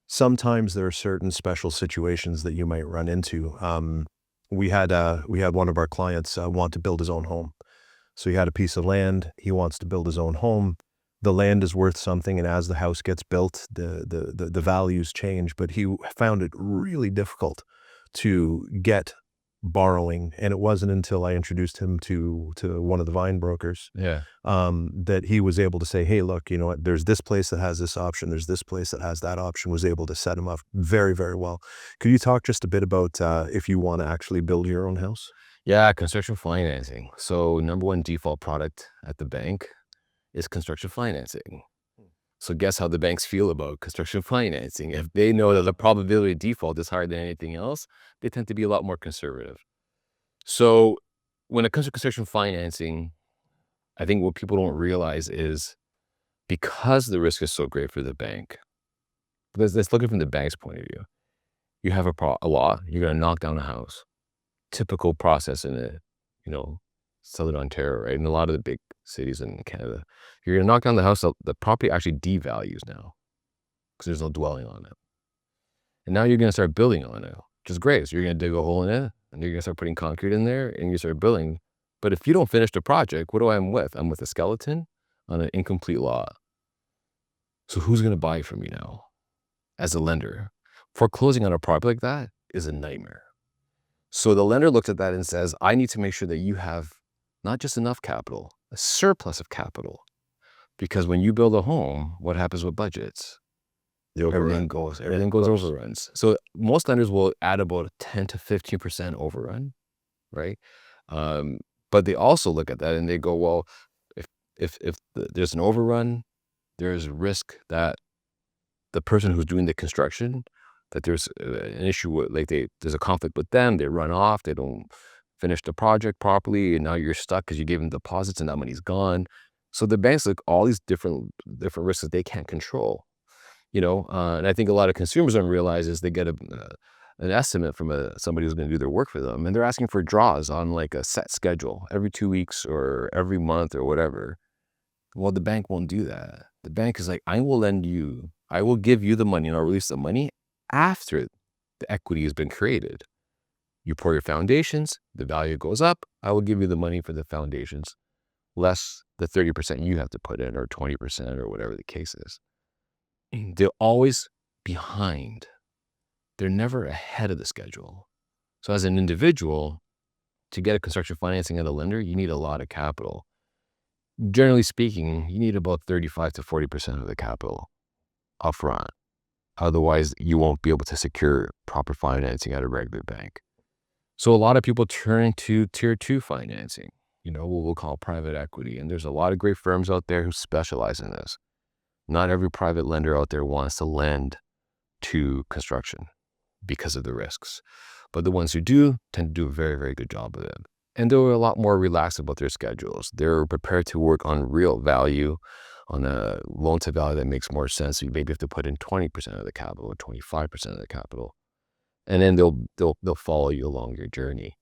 Sometimes there are certain special situations that you might run into. We had one of our clients want to build his own home. So he had a piece of land. He wants to build his own home. The land is worth something, and as the house gets built, the values change. But he found it really difficult to get borrowing, and it wasn't until I introduced him to one of the vine brokers Yeah. that he was able to say, "Hey, look, you know what? There's this place that has this option. There's this place that has that option." Was able to set him up very, very well. Could you talk just a bit about if you want to actually build your own house? Yeah, construction financing. So number one default product at the bank is construction financing. So guess how the banks feel about construction financing? If they know that the probability of default is higher than anything else, they tend to be a lot more conservative. So when it comes to construction financing, I think what people don't realize is because the risk is so great for the bank, because let's look at it from the bank's point of view. You have a law, you're going to knock down a house. Typical process in Southern Ontario, right? In a lot of the big cities in Canada, you're going to knock down the house, the property actually devalues now because there's no dwelling on it. And now you're going to start building on it, which is great. So you're going to dig a hole in it and you're going to start putting concrete in there and you start building. But if you don't finish the project, what am with? I'm with a skeleton on an incomplete lot. So who's going to buy from you now as a lender? Foreclosing on a project like that is a nightmare. So the lender looks at that and says, I need to make sure that you have not just enough capital, a surplus of capital. Because when you build a home, what happens with budgets? Everything goes overruns. So most lenders will add about a 10 to 15% overrun, right? But they also look at that and they go, well, if there's an overrun, there's risk that the person who's doing the construction, that there's an issue with, like there's a conflict with them, they run off, they don't finish the project properly, and now you're stuck because you gave them deposits and that money's gone. So the banks look all these different risks that they can't control, and I think a lot of consumers don't realize is they get an estimate from somebody who's going to do their work for them, and they're asking for draws on like a set schedule every 2 weeks or every month or whatever. Well, the bank won't do that. The bank is like, I will give you the money and I'll release the money after the equity has been created. You pour your foundations, the value goes up, I will give you the money for the foundations, less the 30% you have to put in or 20% or whatever the case is. They're always behind. They're never ahead of the schedule. So as an individual, to get a construction financing at a lender, you need a lot of capital. Generally speaking, you need about 35 to 40% of the capital upfront. Otherwise, you won't be able to secure proper financing at a regular bank. So a lot of people turn to tier 2 financing, what we'll call private equity. And there's a lot of great firms out there who specialize in this. Not every private lender out there wants to lend to construction because of the risks. But the ones who do tend to do a very, very good job of it. And they're a lot more relaxed about their schedules. They're prepared to work on real value, on a loan to value that makes more sense. So you maybe have to put in 20% of the capital or 25% of the capital. And then they'll follow you along your journey.